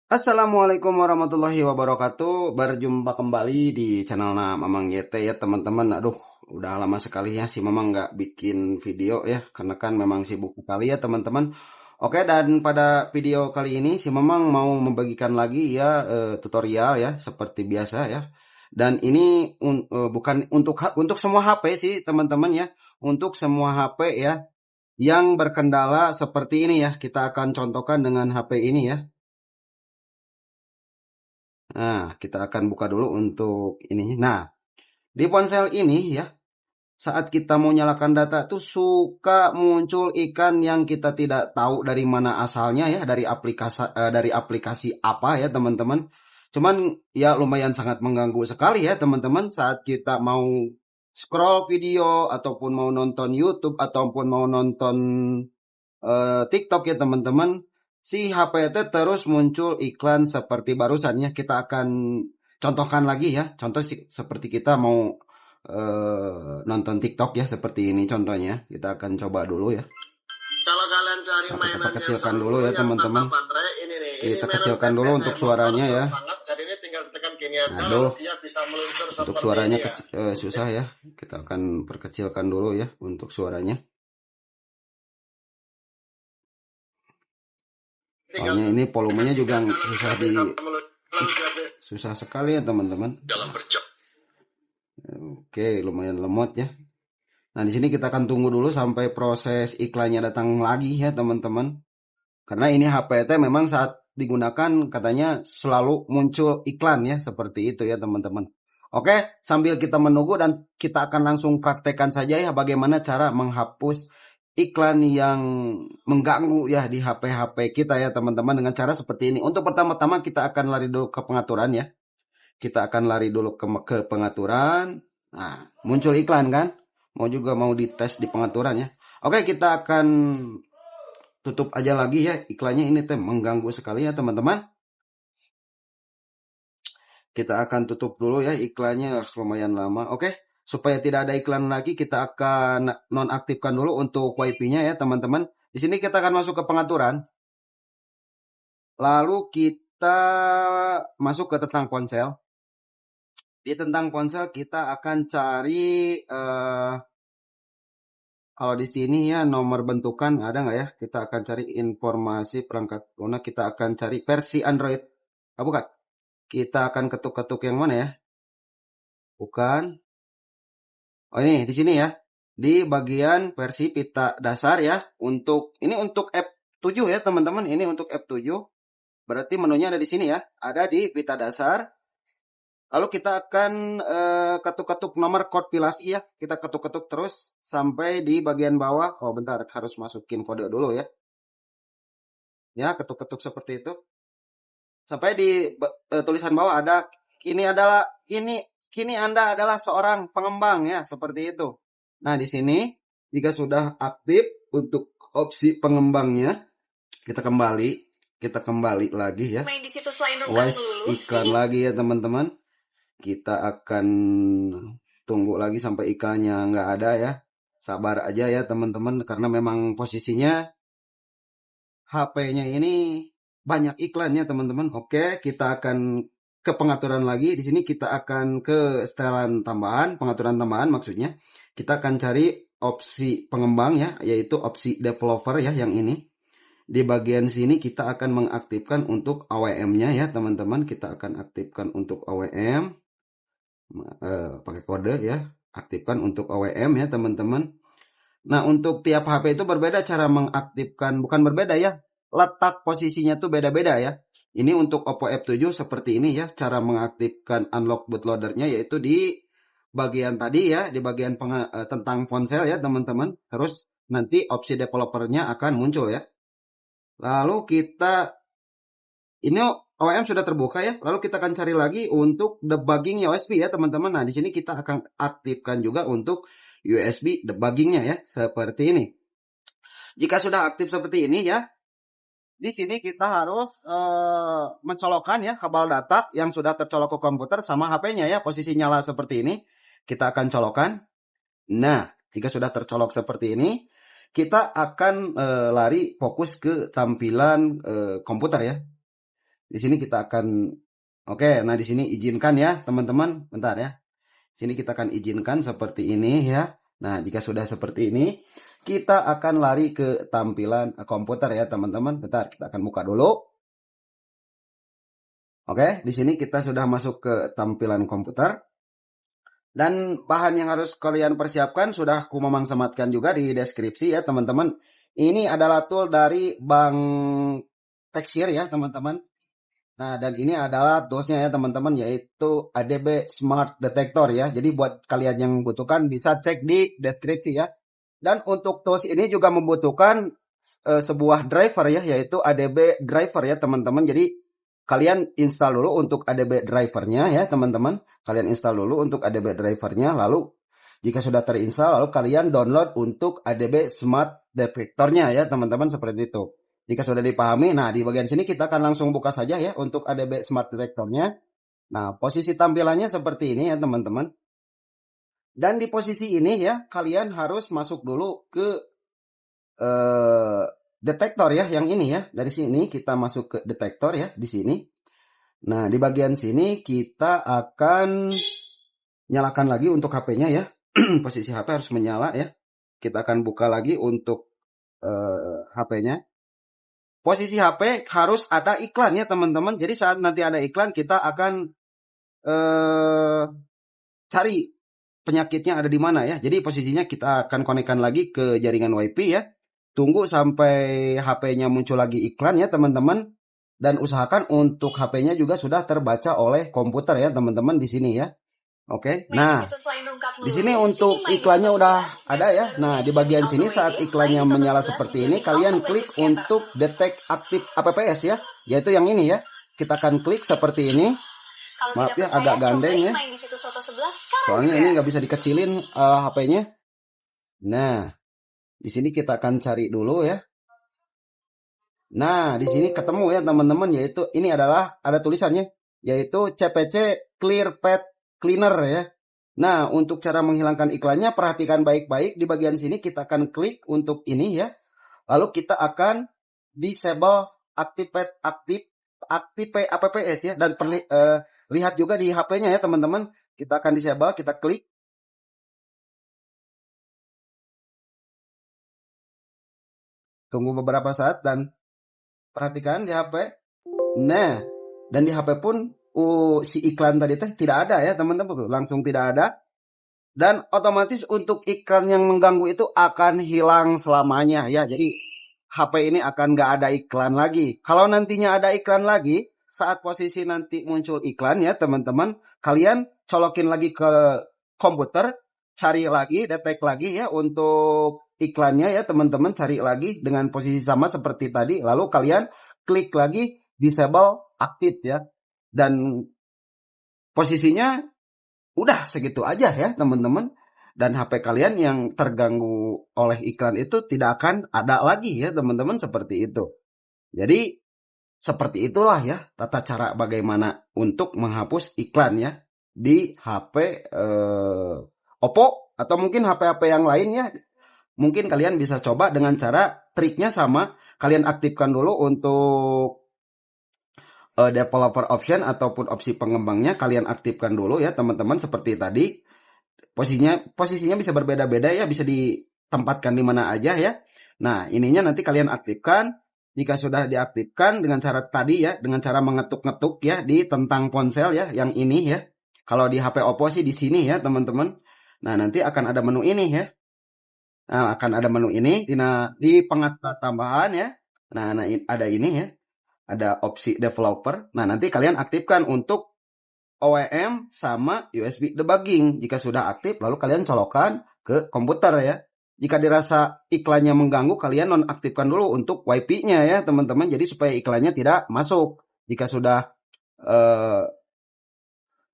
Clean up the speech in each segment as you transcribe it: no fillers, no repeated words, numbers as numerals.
Assalamualaikum warahmatullahi wabarakatuh. Berjumpa kembali di channel Mamang YT ya teman-teman. Aduh, udah lama sekali ya si Mamang nggak bikin video ya, karena kan memang sibuk sekali ya teman-teman. Oke, dan pada video kali ini si Mamang mau membagikan lagi ya tutorial ya seperti biasa ya. Dan ini bukan untuk semua HP sih teman-teman ya, untuk semua HP ya yang berkendala seperti ini ya. Kita akan contohkan dengan HP ini ya. Nah, kita akan buka dulu untuk ini. Nah, di ponsel ini ya, saat kita mau nyalakan data tuh suka muncul iklan yang kita tidak tahu dari mana asalnya ya, dari aplikasi apa ya, teman-teman. Cuman ya lumayan sangat mengganggu sekali ya, teman-teman, saat kita mau scroll video ataupun mau nonton YouTube ataupun mau nonton TikTok ya, teman-teman. Si HP itu terus muncul iklan seperti barusannya. Kita akan contohkan lagi ya. Contoh seperti kita mau nonton TikTok ya, seperti ini contohnya. Kita akan coba dulu ya. Kalau kalian cari Nah, mainan kita kecilkan dulu ya yang teman-teman. tanpa baterai, ini nih. Kita Ini kecilkan merek dulu PPT, untuk suaranya ya. banget. Jadi ini tinggal tekan gini aja, Aduh, dia bisa meluncur untuk seperti suaranya ini ya. susah ya. Kita akan perkecilkan dulu ya untuk suaranya. Soalnya ini volumenya juga susah sekali ya teman-teman. Oke, lumayan lemot ya. Nah, di sini kita akan tunggu dulu sampai proses iklannya datang lagi ya teman-teman. Karena ini HPT memang saat digunakan katanya selalu muncul iklan ya, seperti itu ya teman-teman. Oke, sambil kita menunggu dan kita akan langsung praktekkan saja ya bagaimana cara menghapus iklan yang mengganggu ya di HP-HP kita ya teman-teman, dengan cara seperti ini. Untuk pertama-tama kita akan lari dulu ke pengaturan ya. Kita akan lari dulu ke pengaturan. Nah, muncul iklan kan? Mau dites di pengaturan ya. Oke, kita akan tutup aja lagi ya iklannya, ini mengganggu sekali ya teman-teman. Kita akan tutup dulu ya iklannya, lumayan lama. Oke, supaya tidak ada iklan lagi kita akan nonaktifkan dulu untuk WiFi-nya ya teman-teman. Di sini kita akan masuk ke pengaturan. Lalu kita masuk ke tentang ponsel. Di tentang ponsel kita akan cari kalau di sini ya nomor bentukan ada nggak ya? Kita akan cari informasi perangkat lunak. Kita akan cari versi Android. Bukan. Kita akan ketuk-ketuk yang mana ya? Bukan. Oh, ini di sini ya. Di bagian versi pita dasar ya. Ini untuk F7 ya teman-teman. Ini untuk F7. Berarti menunya ada di sini ya. Ada di pita dasar. Lalu kita akan ketuk-ketuk nomor kompilasi ya. Kita ketuk-ketuk terus sampai di bagian bawah. Oh bentar, harus masukin kode dulu ya. Ya, ketuk-ketuk seperti itu. Sampai di tulisan bawah ada kini Anda adalah seorang pengembang ya, seperti itu. Nah, di sini jika sudah aktif untuk opsi pengembangnya, kita kembali lagi ya. Main di situs lain Iklan lagi ya teman-teman. Kita akan tunggu lagi sampai iklannya nggak ada ya. Sabar aja ya teman-teman, karena memang posisinya HP-nya ini banyak iklannya teman-teman. Oke, kita akan ke pengaturan lagi. Di sini kita akan ke setelan tambahan, pengaturan tambahan maksudnya. Kita akan cari opsi pengembang ya, yaitu opsi developer ya, yang ini. Di bagian sini kita akan mengaktifkan untuk AWM-nya ya teman-teman. Kita akan aktifkan untuk AWM. Pakai kode ya, aktifkan untuk AWM ya teman-teman. Nah, untuk tiap HP itu berbeda cara mengaktifkan, bukan berbeda ya, letak posisinya tuh beda-beda ya. Ini untuk Oppo F7 seperti ini ya, cara mengaktifkan unlock bootloader-nya yaitu di bagian tadi ya, di bagian tentang ponsel ya teman-teman. Terus nanti opsi developer-nya akan muncul ya. Lalu ini OEM sudah terbuka ya. Lalu kita akan cari lagi untuk debugging USB ya teman-teman. Nah, di sini kita akan aktifkan juga untuk USB debuggingnya ya, seperti ini. Jika sudah aktif seperti ini ya, di sini kita harus mencolokkan ya kabel data yang sudah tercolok ke komputer sama HP-nya ya. Posisi nyala seperti ini. Kita akan colokkan. Nah, jika sudah tercolok seperti ini, kita akan lari fokus ke tampilan komputer ya. Di sini kita akan nah di sini izinkan ya teman-teman, bentar ya. Sini kita akan izinkan seperti ini ya. Nah, jika sudah seperti ini, kita akan lari ke tampilan komputer ya teman-teman. Bentar, kita akan buka dulu. Oke, di sini kita sudah masuk ke tampilan komputer. Dan bahan yang harus kalian persiapkan sudah aku memang sematkan juga di deskripsi ya teman-teman. Ini adalah tool dari Bank Texir ya teman-teman. Nah, dan ini adalah toolsnya ya teman-teman, yaitu ADB Smart Detector ya. Jadi buat kalian yang membutuhkan bisa cek di deskripsi ya. Dan untuk tools ini juga membutuhkan sebuah driver ya, yaitu ADB driver ya teman-teman. Jadi kalian install dulu untuk ADB drivernya ya teman-teman. Kalian install dulu untuk ADB drivernya, lalu jika sudah terinstall, lalu kalian download untuk ADB Smart Detectornya ya teman-teman, seperti itu. Jika sudah dipahami, nah di bagian sini kita akan langsung buka saja ya untuk ADB Smart Detectornya. Nah, posisi tampilannya seperti ini ya teman-teman. Dan di posisi ini ya, kalian harus masuk dulu ke detektor ya, yang ini ya. Dari sini kita masuk ke detektor ya, di sini. Nah, di bagian sini kita akan nyalakan lagi untuk HP-nya ya. Posisi HP harus menyala ya. Kita akan buka lagi untuk HP-nya. Posisi HP harus ada iklan ya teman-teman. Jadi saat nanti ada iklan, kita akan cari penyakitnya ada di mana ya. Jadi posisinya kita akan konekkan lagi ke jaringan WiFi ya. Tunggu sampai HP-nya muncul lagi iklan ya teman-teman. Dan usahakan untuk HP-nya juga sudah terbaca oleh komputer ya teman-teman di sini ya. Oke. Nah, di sini untuk iklannya udah ada ya. Nah, di bagian sini saat iklannya menyala seperti ini, kalian klik untuk detect aktif APPS ya, yaitu yang ini ya. Kita akan klik seperti ini. Maaf ya, agak gandeng ya. Soalnya ini nggak bisa dikecilin HP-nya. Nah, di sini kita akan cari dulu ya. Nah, di sini ketemu ya teman-teman, yaitu ini adalah ada tulisannya, yaitu CPC Clear Path Cleaner ya. Nah, untuk cara menghilangkan iklannya, perhatikan baik-baik. Di bagian sini kita akan klik untuk ini ya. Lalu kita akan disable activate APPS ya. Dan lihat juga di HP-nya ya teman-teman. Kita akan disable, kita klik. Tunggu beberapa saat dan perhatikan di HP. Nah, dan di HP pun si iklan tadi tidak ada ya teman-teman, langsung tidak ada. Dan otomatis untuk iklan yang mengganggu itu akan hilang selamanya ya. Jadi HP ini akan nggak ada iklan lagi. Kalau nantinya ada iklan lagi, saat posisi nanti muncul iklan ya teman-teman, kalian colokin lagi ke komputer, cari lagi, detect lagi ya untuk iklannya ya teman-teman, cari lagi dengan posisi sama seperti tadi. Lalu kalian klik lagi disable aktif ya. Dan posisinya udah segitu aja ya teman-teman. Dan HP kalian yang terganggu oleh iklan itu tidak akan ada lagi ya teman-teman, seperti itu. Jadi seperti itulah ya tata cara bagaimana untuk menghapus iklan ya di HP Oppo atau mungkin HP-HP yang lainnya. Mungkin kalian bisa coba dengan cara triknya sama. Kalian aktifkan dulu untuk developer option ataupun opsi pengembangnya, kalian aktifkan dulu ya teman-teman, seperti tadi. Posisinya bisa berbeda-beda ya, bisa ditempatkan di mana aja ya. Nah, ininya nanti kalian aktifkan. Jika sudah diaktifkan dengan cara tadi ya, dengan cara mengetuk-ngetuk ya di tentang ponsel ya, yang ini ya. Kalau di HP Oppo sih di sini ya teman-teman. Nah, nanti akan ada menu ini ya. Nah, akan ada menu ini di pengatur tambahan ya. Nah, ada ini ya. Ada opsi developer. Nah, nanti kalian aktifkan untuk OEM sama USB debugging. Jika sudah aktif, lalu kalian colokkan ke komputer ya. Jika dirasa iklannya mengganggu, kalian nonaktifkan dulu untuk WiFi-nya ya, teman-teman. Jadi supaya iklannya tidak masuk. Jika sudah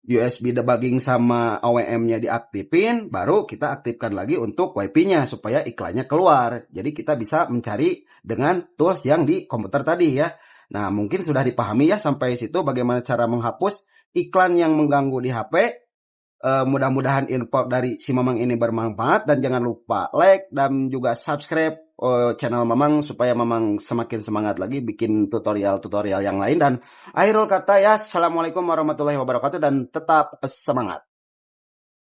USB debugging sama OEM-nya diaktifin, baru kita aktifkan lagi untuk WiFi-nya supaya iklannya keluar. Jadi kita bisa mencari dengan tools yang di komputer tadi ya. Nah, mungkin sudah dipahami ya sampai situ bagaimana cara menghapus iklan yang mengganggu di HP. Mudah-mudahan info dari si Mamang ini bermanfaat, dan jangan lupa like dan juga subscribe channel Mamang supaya Mamang semakin semangat lagi bikin tutorial-tutorial yang lain. Dan akhirul kata ya, assalamualaikum warahmatullahi wabarakatuh, dan tetap semangat.